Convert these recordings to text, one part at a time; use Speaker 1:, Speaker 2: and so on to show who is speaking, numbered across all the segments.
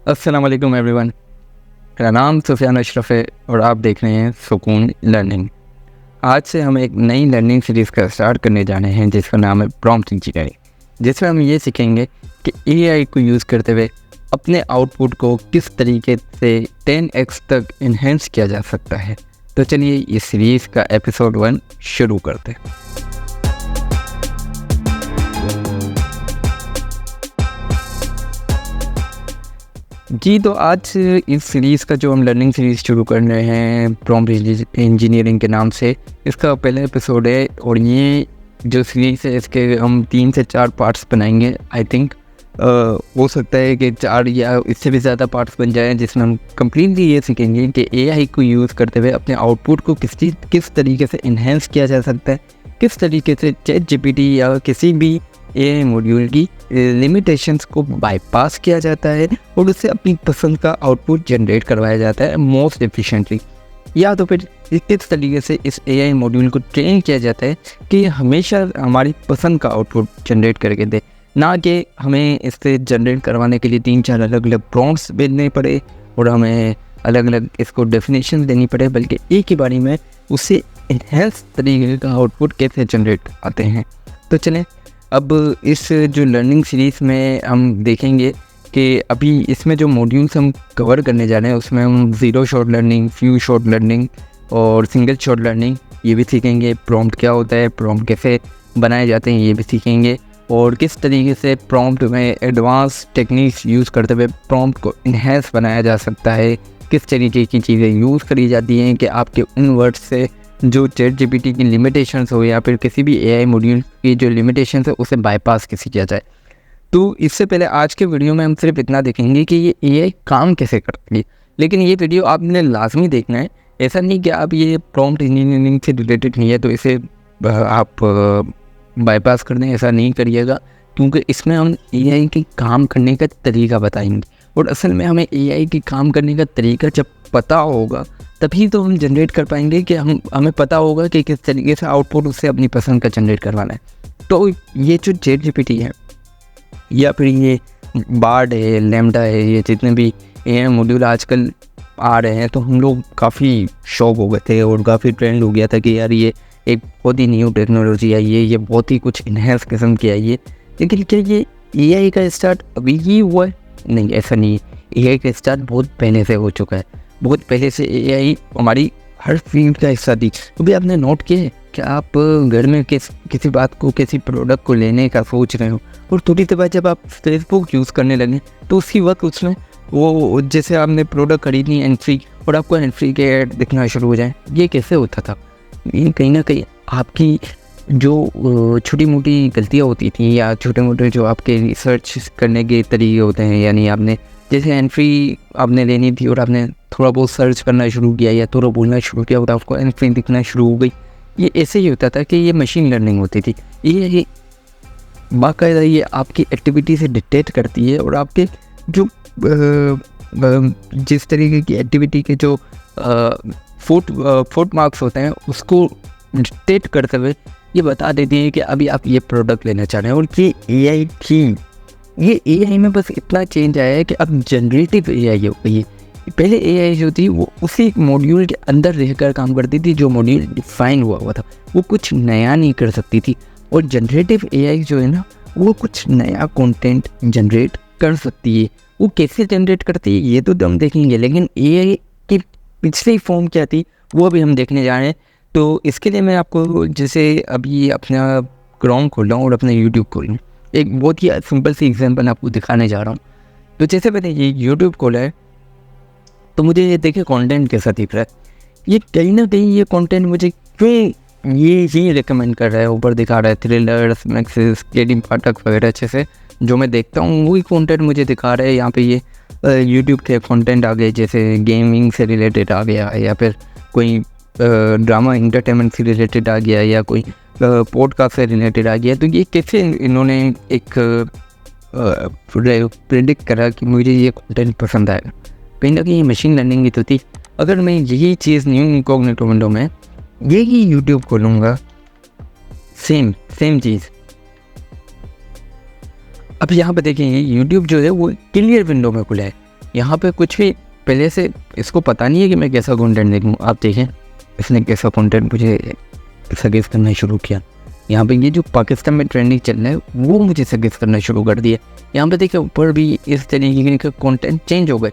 Speaker 1: अस्सलाम वालेकुम एवरीवन। मेरा नाम सुफियान अशरफ है और आप देख रहे हैं सुकून लर्निंग। आज से हम एक नई लर्निंग सीरीज़ का स्टार्ट करने जा रहे हैं जिसका नाम है प्रॉम्प्ट इंजीनियरिंग, जिसमें हम ये सीखेंगे कि एआई को यूज़ करते हुए अपने आउटपुट को किस तरीके से 10x तक इन्हेंस किया जा सकता है। तो चलिए इस सीरीज़ का एपिसोड 1 शुरू करते हैं। जी, तो आज इस सीरीज़ का जो हम लर्निंग सीरीज़ शुरू कर रहे हैं प्रॉम्प्ट इंजीनियरिंग के नाम से, इसका पहला एपिसोड है और ये जो सीरीज़ है इसके हम 3 से 4 पार्ट्स बनाएंगे। आई थिंक हो सकता है कि 4 या इससे भी ज़्यादा पार्ट्स बन जाएँ, जिसमें हम कम्प्लीटली ये सीखेंगे कि एआई को यूज़ करते हुए अपने आउटपुट को किस तरीके से इन्हेंस किया जा सकता है, किस तरीके से चैटजीपीटी या किसी भी एआई मॉड्यूल की लिमिटेशंस को बाईपास किया जाता है और उससे अपनी पसंद का आउटपुट जनरेट करवाया जाता है मोस्ट एफिशिएंटली। या तो फिर किस तरीके से इस एआई मॉड्यूल को ट्रेन किया जाता है कि हमेशा हमारी पसंद का आउटपुट जनरेट करके दे, ना कि हमें इससे जनरेट करवाने के लिए 3-4 अलग अलग प्रॉम्प्ट्स भेजने पड़े और हमें अलग अलग इसको डेफिनेशन देनी पड़े, बल्कि एक ही बारी में उससे इनहेंस तरीके का आउटपुट कैसे जनरेट आते हैं। तो चलें, अब इस जो लर्निंग सीरीज़ में हम देखेंगे कि अभी इसमें जो मॉड्यूल्स हम कवर करने जा रहे हैं उसमें हम zero shot learning, few shot learning और सिंगल शॉट लर्निंग ये भी सीखेंगे। प्रॉम्प्ट क्या होता है, प्रॉम्प्ट कैसे बनाए जाते हैं ये भी सीखेंगे, और किस तरीके से प्रॉम्प्ट में एडवांस टेक्निक्स यूज़ करते हुए प्रॉम्प्ट को इन्हेंस बनाया जा सकता है, किस तरीके की चीज़ें यूज़ करी जाती हैं कि आपके उन वर्ड्स से जो चैटजीपीटी की लिमिटेशंस हो या फिर किसी भी एआई मॉड्यूल की जो लिमिटेशंस है उसे बाईपास कैसे किया जाए। तो इससे पहले आज के वीडियो में हम सिर्फ इतना देखेंगे कि ये एआई काम कैसे करती है, लेकिन ये वीडियो आपने लाजमी देखना है। ऐसा नहीं कि आप ये प्रॉम्प्ट इंजीनियरिंग से रिलेटेड नहीं है तो इसे आप बाईपास कर दें, ऐसा नहीं करिएगा, क्योंकि इसमें हम एआई के काम करने का तरीका बताएंगे। और असल में हमें एआई के काम करने का तरीका जब पता होगा तभी तो हम जनरेट कर पाएंगे कि हमें पता होगा कि किस तरीके से आउटपुट उससे अपनी पसंद का जनरेट करवाना है। तो ये जो चैटजीपीटी है या फिर ये बार्ड है, लैम्डा है, ये जितने भी एआई मॉड्यूल आजकल आ रहे हैं, तो हम लोग काफ़ी शौक हो गए थे और काफ़ी ट्रेंड हो गया था कि यार ये एक बहुत ही न्यू टेक्नोलॉजी आई है, ये बहुत ही कुछ इन्हेंस किस्म की आई है। लेकिन क्या ये एआई का स्टार्ट अभी ही हुआ है? नहीं, ऐसा नहीं है। एआई का स्टार्ट बहुत पहले से हो चुका है। बहुत पहले से एआई हमारी हर फील्ड का हिस्सा थी। तो भी आपने नोट किया है कि आप घर में किसी बात को, किसी प्रोडक्ट को लेने का सोच रहे हो और थोड़ी देर बाद जब आप फेसबुक यूज़ करने लगे तो उसी वक्त उसमें वो जैसे आपने प्रोडक्ट खरीदनी एंड फ्री और आपको एंड फ्री के ऐड दिखना शुरू हो जाए। ये कैसे होता था? ये कहीं ना कहीं आपकी जो छोटी मोटी गलतियाँ होती थी या छोटे मोटे जो आपके रिसर्च करने के तरीके होते हैं, यानी आपने जैसे एंड फ्री आपने लेनी थी और आपने थोड़ा बहुत सर्च करना शुरू किया या थोड़ा बोलना शुरू किया और आपको एंड फ्री दिखना शुरू हो गई। ये ऐसे ही होता था कि ये मशीन लर्निंग होती थी। ये बाकायदा ये आपकी एक्टिविटी से डिटेक्ट करती है और आपके जो जिस तरीके की एक्टिविटी के जो फुट मार्क्स होते हैं उसको डिटेक्ट करते हुए ये बता देती है कि अभी आप ये प्रोडक्ट लेना चाह रहे हैं। और ये एआई थी, ये एआई में बस इतना चेंज आया है कि अब जनरेटिव एआई हो गई है। पहले एआई जो थी वो उसी मॉड्यूल के अंदर रहकर काम करती थी, जो मॉड्यूल डिफाइन हुआ था, वो कुछ नया नहीं कर सकती थी। और जनरेटिव एआई जो है ना, वो कुछ नया कंटेंट जनरेट कर सकती है। वो कैसे जनरेट करती है ये तो हम देखेंगे, लेकिन एआई की पिछली फॉर्म क्या थी वो अभी हम देखने जा रहे हैं। तो इसके लिए मैं आपको जैसे अभी अपना क्रोम खोल रहा हूँ और अपना यूट्यूब खोल रहा हूँ, एक बहुत ही सिंपल सी एग्जांपल आपको दिखाने जा रहा हूँ। तो जैसे मैंने ये यूट्यूब खोला है तो मुझे ये देखिए कंटेंट कैसा दिख रहा है। ये कहीं ना कहीं ये कंटेंट मुझे क्यों ये रिकमेंड कर रहा है, ऊपर दिखा रहा है थ्रिलर्स, मैक्सिस, केडी पाठक वगैरह अच्छे से जो मैं देखता हूँ वही कंटेंट मुझे दिखा रहा है। यहाँ पे ये यूट्यूब के कंटेंट आ गए, जैसे गेमिंग से रिलेटेड आ गया या फिर कोई ड्रामा इंटरटेनमेंट से रिलेटेड आ गया या कोई पॉडकास्ट से रिलेटेड आ गया। तो ये कैसे इन्होंने एक प्रेडिक्ट करा कि मुझे ये कंटेंट पसंद आएगा? कहीं ना कहीं मशीन लर्निंग की तो थी। अगर मैं यही चीज़ न्यू इनकॉग्निटो विंडो में यही यूट्यूब खोलूँगा, सेम चीज़, अब यहाँ पे देखेंगे यूट्यूब जो है वो क्लियर विंडो में खुला है, यहाँ पे कुछ भी पहले से इसको पता नहीं है कि मैं कैसा कंटेंट देखूँ। आप देखें इसने कैसा कंटेंट मुझे सजेस्ट करना शुरू किया। यहाँ पे ये जो पाकिस्तान में ट्रेंडिंग चल रहा है वो मुझे सजेस्ट करना शुरू कर दिया। यहाँ पे देखिए ऊपर भी इस तरीके के कंटेंट चेंज हो गए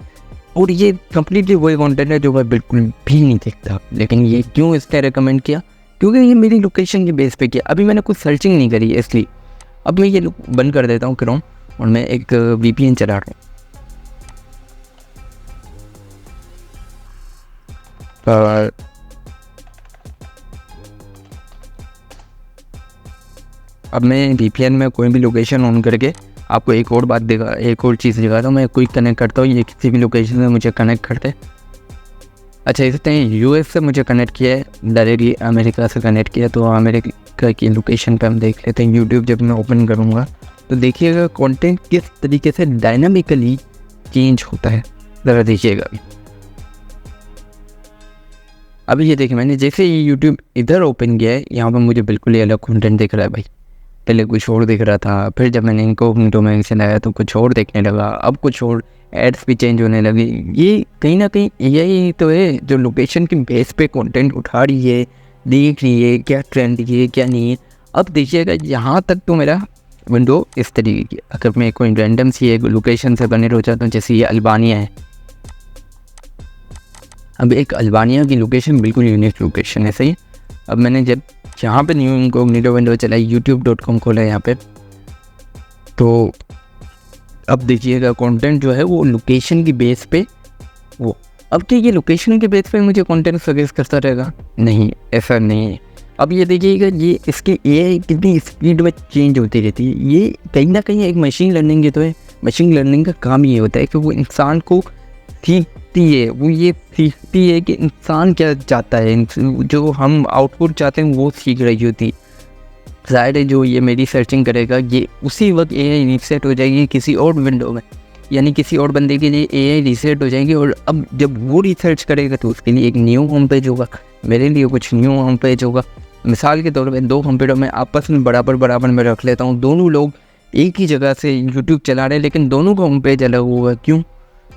Speaker 1: और ये कम्प्लीटली वही कंटेंट है जो मैं बिल्कुल भी नहीं देखता। लेकिन ये क्यों इसने रिकमेंड किया? क्योंकि ये मेरी लोकेशन के बेस पे किया। अभी मैंने कुछ सर्चिंग नहीं करी इसलिए। अब मैं ये बंद कर देता हूँ क्रोम और मैं एक VPN चला रहा हूँ। अब मैं VPN में कोई भी लोकेशन ऑन करके आपको एक और चीज़ दिखाता हूँ। मैं क्विक कनेक्ट करता हूँ, ये किसी भी लोकेशन से मुझे कनेक्ट करते। अच्छा इसने US से मुझे कनेक्ट किया है, डायरेक्टली अमेरिका से कनेक्ट किया। तो अमेरिका की लोकेशन पे हम देख लेते हैं। यूट्यूब जब मैं ओपन करूँगा तो देखिएगा कंटेंट किस तरीके से डायनामिकली चेंज होता है, ज़रा देखिएगा। अभी ये देखिए मैंने जैसे ही यूट्यूब इधर ओपन किया है, यहाँ पर मुझे बिल्कुल ही अलग कंटेंट दिख रहा है भाई। पहले कुछ और दिख रहा था, फिर जब मैंने इनको में चलाया तो कुछ और देखने लगा, अब कुछ और एड्स भी चेंज होने लगे। ये कहीं ना कहीं यही तो है जो लोकेशन के बेस पे कंटेंट उठा रही है, देख रही है क्या ट्रेंड है क्या नहीं है। अब देखिएगा यहाँ तक तो मेरा विंडो इस तरीके की। अगर मैं कोई रैंडम सी एक लोकेशन से कनेक्ट हो जाता हूँ, जैसे ये अल्बानिया है। अब एक अल्बानिया की लोकेशन बिल्कुल यूनिक लोकेशन है, सही है। अब मैंने जब यहाँ पे न्यू इनकॉग्निटो विंडो चलाई, youtube.com खोला यहाँ पे, तो अब देखिएगा कंटेंट जो है वो लोकेशन की बेस पे वो। अब क्या ये लोकेशन के बेस पे मुझे कंटेंट सजेस्ट करता रहेगा? नहीं, ऐसा नहीं है। अब ये देखिएगा ये इसके AI कितनी स्पीड में चेंज होती रहती है। ये कहीं ना कहीं एक मशीन लर्निंग की तो है। मशीन लर्निंग का काम ये होता है कि वो इंसान को सीखती है, वो ये सीखती है कि इंसान क्या चाहता है, जो हम आउटपुट चाहते हैं वो सीख रही होती। ज़ाहिर है जो ये मेरी सर्चिंग करेगा ये उसी वक्त AI रीसेट हो जाएगी किसी और विंडो में, यानी किसी और बंदे के लिए AI रीसेट हो जाएगी। और अब जब वो रिसर्च करेगा तो उसके लिए एक न्यू होम पेज होगा, मेरे लिए कुछ न्यू होम पेज होगा। मिसाल के तौर पे 2 कंप्यूटर में आपस में बराबर में रख लेता हूँ। दोनों लोग एक ही जगह से यूट्यूब चला रहे हैं लेकिन दोनों का होम पेज अलग हुआ। क्यों?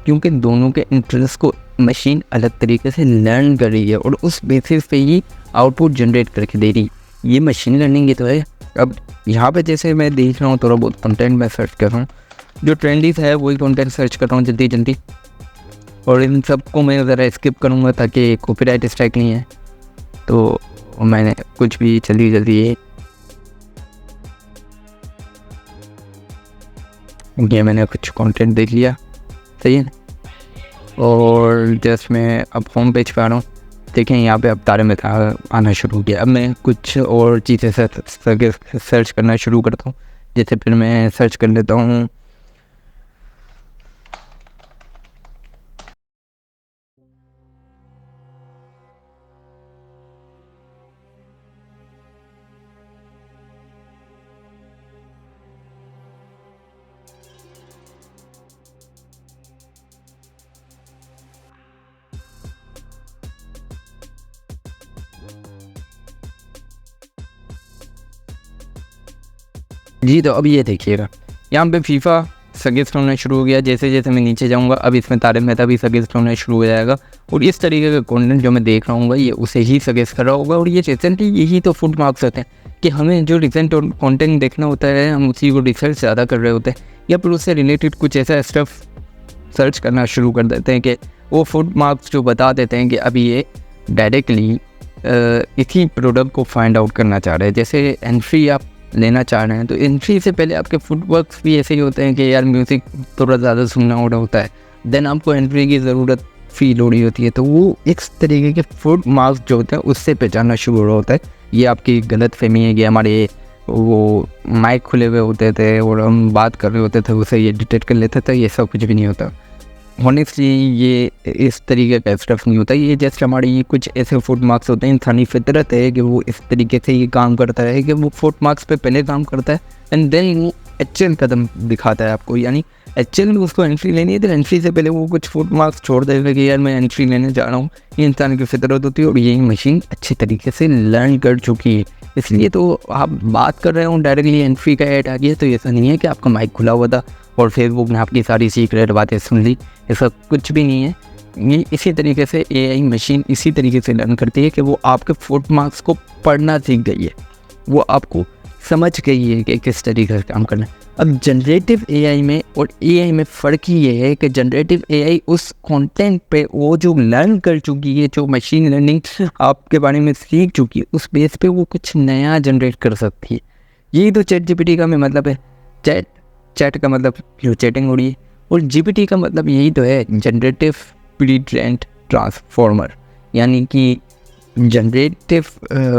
Speaker 1: क्योंकि दोनों के इंटरेस्ट को मशीन अलग तरीके से लर्न कर रही है और उस बेसिस पे ही आउटपुट जनरेट करके दे रही है। ये मशीन लर्निंग ही तो है। अब यहाँ पे जैसे मैं देख रहा हूँ थोड़ा बहुत कंटेंट मैं सर्च कर रहा हूँ, जो ट्रेंडी है वही कंटेंट सर्च कर रहा हूँ जल्दी, और इन सबको मैं ज़रा स्किप करूँगा ताकि कॉपीराइट स्ट्राइक नहीं है। तो मैंने कुछ भी जल्दी ये मैंने कुछ कंटेंट देख लिया, सही है। और जस्ट मैं अब होम पेज पे आ रहा हूँ। देखें यहाँ पे अब तारे में आना शुरू हो गया। अब मैं कुछ और चीज़ें सर्च करना शुरू करता हूँ। जैसे फिर मैं सर्च कर लेता हूँ जी। तो अब ये देखिएगा यहाँ पे फीफा सजेस्ट होना शुरू हो गया। जैसे जैसे मैं नीचे जाऊँगा अब इसमें तारे मेहता भी सजेस्ट होना शुरू हो जाएगा। और इस तरीके का कंटेंट जो मैं देख रहा हूँ ये उसे ही सजेस्ट कर रहा होगा। और ये रिसेंटली यही तो फुट मार्क्स होते हैं कि हमें जो रिसेंट कंटेंट देखना होता है हम उसी को रिसर्च ज़्यादा कर रहे होते हैं, या फिर उससे रिलेटेड कुछ ऐसा स्टफ सर्च करना शुरू कर देते हैं कि वो फुट मार्क्स जो बता देते हैं कि अभी ये डायरेक्टली इसी प्रोडक्ट को फाइंड आउट करना चाह रहे हैं। जैसे एंट्री आप लेना चाह रहे हैं तो एंट्री से पहले आपके फुटवर्क्स भी ऐसे ही होते हैं कि यार म्यूज़िक थोड़ा ज़्यादा सुनना होता है, देन आपको एंट्री की ज़रूरत फील हो रही होती है। तो वो इस तरीके के फुट मार्क्स जो होते हैं उससे पहचानना शुरू हो रहा होता है। ये आपकी गलत फहमी है कि हमारे वो माइक खुले हुए होते थे और हम बात कर रहे होते थे उसे ये डिटेक्ट कर लेते थे। ये सब कुछ भी नहीं होता। ऑनेस्टली ये इस तरीके का स्टफ नहीं होता। ये जस्ट हमारी कुछ ऐसे फुट मार्क्स होते हैं, इंसानी फितरत है कि वो इस तरीके से ये काम करता है कि वो फुट मार्क्स पे पहले काम करता है एंड देन वो एक्चुअल कदम दिखाता है आपको। यानी एक्चुअल में उसको एंट्री लेनी है तो एंट्री से पहले वो कुछ फुट मार्क्स छोड़ देगा कि यार मैं एंट्री लेने जा रहा हूँ। ये इंसान की फितरत होती है और यही मशीन अच्छे तरीके से लर्न कर चुकी है। इसलिए तो आप बात कर रहे हो डायरेक्टली एंट्री का ऐड आ गया तो ऐसा नहीं है कि आपका माइक खुला हुआ था और फेसबुक ने आपकी सारी सीक्रेट बातें सुन ली, ऐसा कुछ भी नहीं है। ये इसी तरीके से एआई मशीन इसी तरीके से लर्न करती है कि वो आपके फुट मार्क्स को पढ़ना सीख गई है, वो आपको समझ गई है कि किस तरीके से काम करना है। अब जनरेटिव एआई में और एआई में फ़र्क ही ये है कि जनरेटिव एआई उस कंटेंट पे वो जो लर्न कर चुकी है, जो मशीन लर्निंग आपके बारे में सीख चुकी है, उस बेस पे वो कुछ नया जनरेट कर सकती है। यही तो चैट जीपीटी का मतलब है। चैट का मतलब जो चैटिंग हो रही है, और जीपीटी का मतलब यही तो है, जनरेटिव प्री ट्रेंड ट्रांसफॉर्मर, यानी कि जनरेटिव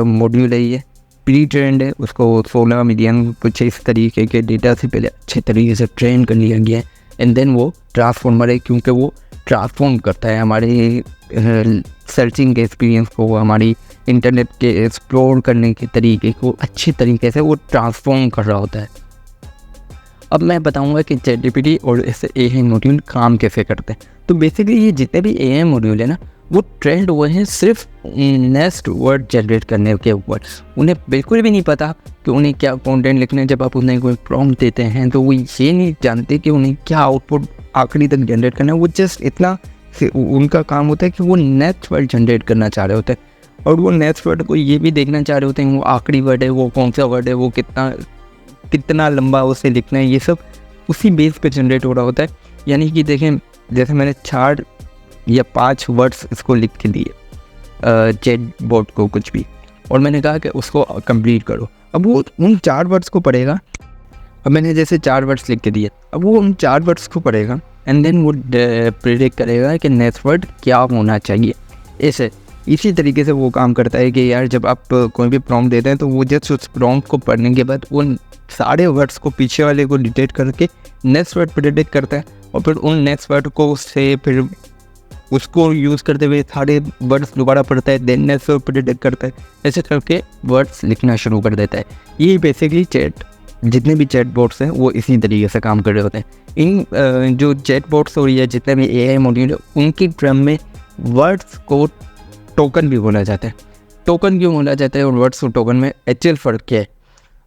Speaker 1: मॉड्यूल है ये, प्री ट्रेंड है, उसको 16 मिलियन कुछ इस तरीके के डेटा से पहले अच्छे तरीके से ट्रेन कर लिया गया है, एंड देन वो ट्रांसफॉर्मर है क्योंकि वो ट्रांसफॉर्म करता है हमारे सर्चिंग के एक्सपीरियंस को, हमारी इंटरनेट के एक्सप्लोर करने के तरीके को अच्छी तरीके से वो ट्रांसफॉर्म कर रहा होता है। अब मैं बताऊंगा कि चैट जीपीटी और ऐसे एआई मॉड्यूल काम कैसे करते हैं। तो बेसिकली ये जितने भी एआई मॉड्यूल है ना, वो ट्रेंड हुए हैं सिर्फ नेक्स्ट वर्ड जनरेट करने के ऊपर। उन्हें बिल्कुल भी नहीं पता कि उन्हें क्या कंटेंट लिखना है। जब आप उन्हें कोई प्रॉम्प्ट देते हैं तो वो ये नहीं जानते कि उन्हें क्या आउटपुट आखिरी तक जनरेट करना है। वो जस्ट इतना उनका काम होता है कि वो नेक्स्ट वर्ड जनरेट करना चाह रहे होते हैं, और वो नेक्स्ट वर्ड को ये भी देखना चाह रहे होते हैं वो आखिरी वर्ड है, वो कौन सा वर्ड है, वो कितना लंबा उसे लिखना है, ये सब उसी बेस पे जनरेट हो रहा होता है। यानी कि देखें, जैसे मैंने 4 या 5 वर्ड्स इसको लिख के दिए चैट बोट को कुछ भी, और मैंने कहा कि उसको कंप्लीट करो। अब वो उन 4 वर्ड्स को पढ़ेगा। अब मैंने जैसे 4 वर्ड्स लिख के दिए, अब वो उन 4 वर्ड्स को पढ़ेगा एंड देन वो प्रेडिक्ट करेगा कि नेक्स्ट वर्ड क्या होना चाहिए। इसी तरीके से वो काम करता है कि यार जब आप कोई भी प्रॉम्प्ट देते हैं तो वो जस्ट उस प्रॉम्प्ट को पढ़ने के बाद उन सारे वर्ड्स को पीछे वाले को डिटेक्ट करके नेक्स्ट वर्ड प्रेडिक्ट करता है, और फिर उन नेक्स्ट वर्ड को से फिर उसको यूज़ करते हुए सारे वर्ड्स दोबारा पढ़ता है, देन नेक्स्ट वर्ड प्रेडिक्ट करता है, ऐसे करके वर्ड्स लिखना शुरू कर देता है। ये बेसिकली जितने भी चैट बोट्स हैं वो इसी तरीके से काम कर रहे होते हैं। इन जो चैट बोट्स हो रही है, जितने भी एआई मॉड्यूल है, उनकी टर्म में वर्ड्स को टोकन भी बोला जाता है। टोकन क्यों बोला जाता है और वर्ड्स और टोकन में एक्चुअल फ़र्क क्या है?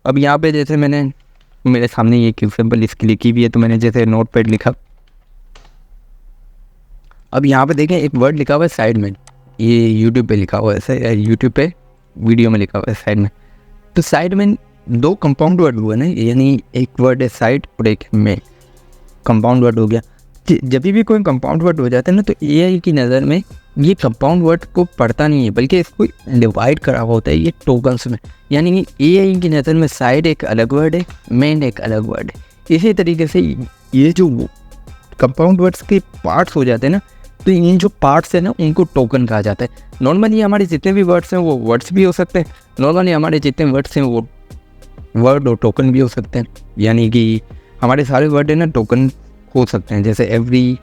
Speaker 1: अब यहाँ पे जैसे मैंने मेरे सामने ये एग्जाम्पल इसकी लिखी भी है, तो मैंने जैसे नोटपैड लिखा। अब यहाँ पे देखें एक वर्ड लिखा हुआ है साइड में, ये यूट्यूब पे लिखा हुआ है, ऐसे यूट्यूब पे वीडियो में लिखा हुआ है साइड में। तो साइड में 2 कंपाउंड वर्ड हुआ ना, यानी एक वर्ड है साइड और एक में, कंपाउंड वर्ड हो गया। जब भी कोई कंपाउंड वर्ड हो जाता है ना, तो एआई की नज़र में ये कंपाउंड वर्ड को पढ़ता नहीं है, बल्कि इसको डिवाइड करा हुआ होता है ये टोकन्स में। यानी एआई की नज़र में साइड एक अलग वर्ड है, मेन एक अलग वर्ड है। इसी तरीके से ये जो कंपाउंड वर्ड्स के पार्ट्स हो जाते हैं ना, तो इन जो पार्ट्स हैं ना उनको टोकन कहा जाता है। नॉर्मली हमारे जितने भी वर्ड्स हैं वो वर्ड्स भी हो सकते हैं, नॉर्मली हमारे जितने वर्ड्स हैं वो वर्ड और टोकन भी हो सकते हैं। यानी कि हमारे सारे वर्ड है ना टोकन हो सकते हैं, जैसे एवरी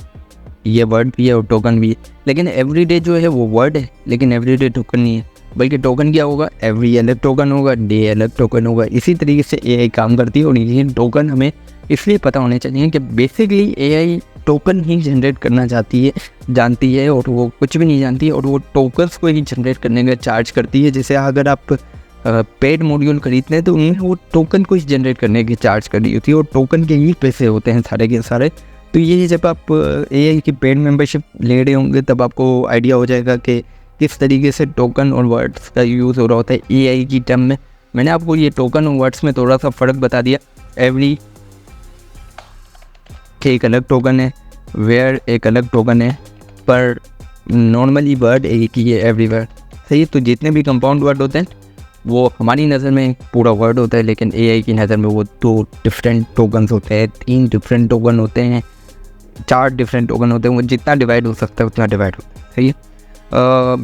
Speaker 1: ये वर्ड भी है और टोकन भी है। लेकिन एवरीडे जो है वो वर्ड है, लेकिन एवरीडे टोकन नहीं है, बल्कि टोकन क्या होगा, एवरी अलग टोकन होगा, डे अलग टोकन होगा। इसी तरीके से एआई काम करती है, और ये टोकन हमें इसलिए पता होने चाहिए कि बेसिकली एआई टोकन ही जनरेट करना जानती है, और वो कुछ भी नहीं जानती है, और वो टोकन्स को ही जनरेट करने का चार्ज करती है। जैसे अगर आप पेड मॉड्यूल खरीदते हैं तो उन्हें वो टोकन को ही जनरेट करने की चार्ज कर रही होती है, और टोकन के ही पैसे होते हैं सारे के सारे। तो ये जब आप एआई की पेड मेंबरशिप ले रहे होंगे तब आपको आइडिया हो जाएगा कि किस तरीके से टोकन और वर्ड्स का यूज़ हो रहा होता है एआई की टर्म में। मैंने आपको ये टोकन और वर्ड्स में थोड़ा सा फ़र्क बता दिया। एवरी एक अलग टोकन है, वेयर एक अलग टोकन है, पर नॉर्मली वर्ड एक ही है, एवरीवेयर। सही है। तो जितने भी कंपाउंड वर्ड होते हैं वो हमारी नज़र में पूरा वर्ड होता है, लेकिन एआई की नज़र में वो 2 डिफरेंट टोकन्स होते हैं, 3 डिफरेंट टोकन होते हैं, 4 डिफरेंट टोकन होते हैं। वो जितना डिवाइड हो सकता है उतना डिवाइड होता है। सही है।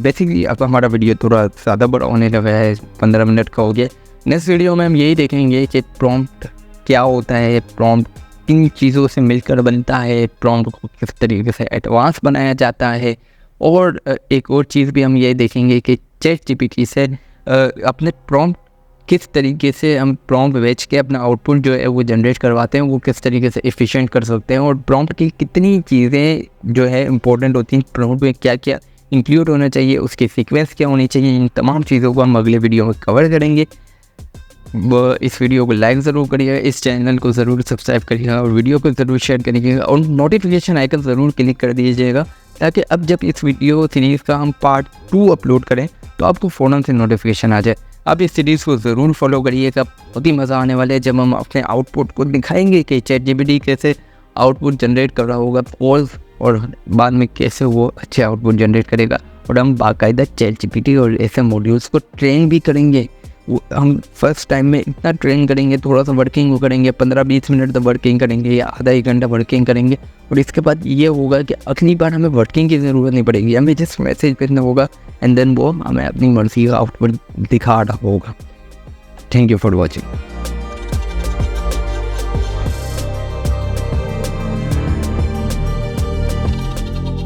Speaker 1: बेसिकली अब हमारा वीडियो थोड़ा ज़्यादा बड़ा होने लगा है, 15 मिनट का हो गया। नेक्स्ट वीडियो में हम यही देखेंगे कि प्रॉम्प्ट क्या होता है, प्रॉम्प्ट किन चीज़ों से मिलकर बनता है, प्रॉम्प्ट को किस तरीके से एडवांस बनाया जाता है, और एक और चीज़ भी हम ये देखेंगे कि चैट जीपीटी से अपने प्रॉम्प्ट किस तरीके से हम प्रॉम्प्ट बेच के अपना आउटपुट जो है वो जनरेट करवाते हैं, वो किस तरीके से एफिशिएंट कर सकते हैं, और प्रॉम्प्ट की कितनी चीज़ें जो है इंपॉर्टेंट होती हैं, प्रॉम्प्ट में क्या क्या इंक्लूड होना चाहिए, उसकी सीक्वेंस क्या होनी चाहिए। इन तमाम चीज़ों को हम अगले वीडियो में कवर करेंगे। इस वीडियो को लाइक ज़रूर करिएगा, इस चैनल को ज़रूर सब्सक्राइब करिएगा और वीडियो को ज़रूर शेयर करिएगा और नोटिफिकेशन आइकन ज़रूर क्लिक कर दीजिएगा, ताकि अब जब इस वीडियो सीरीज़ का हम पार्ट 2 अपलोड करें तो आपको फ़ौरन से नोटिफिकेशन आ जाए। आप इस सीरीज़ को ज़रूर फॉलो करिएगा, बहुत ही मज़ा आने वाला है जब हम अपने आउटपुट को दिखाएंगे कि ChatGPT कैसे आउटपुट जनरेट कर रहा होगा पॉज, और बाद में कैसे वो अच्छे आउटपुट जनरेट करेगा। और हम बाकायदा ChatGPT और ऐसे मॉड्यूल्स को ट्रेन भी करेंगे। वो हम फर्स्ट टाइम में इतना ट्रेन करेंगे, थोड़ा सा वर्किंग वो करेंगे, 15-20 मिनट तक वर्किंग करेंगे या आधा 1 घंटा वर्किंग करेंगे, और इसके बाद ये होगा कि अगली बार हमें वर्किंग की ज़रूरत नहीं पड़ेगी, हमें जस्ट मैसेज भेजना होगा एंड देन वो हमें अपनी मर्ज़ी का आउटपुट दिखा रहा होगा। Thank you for watching.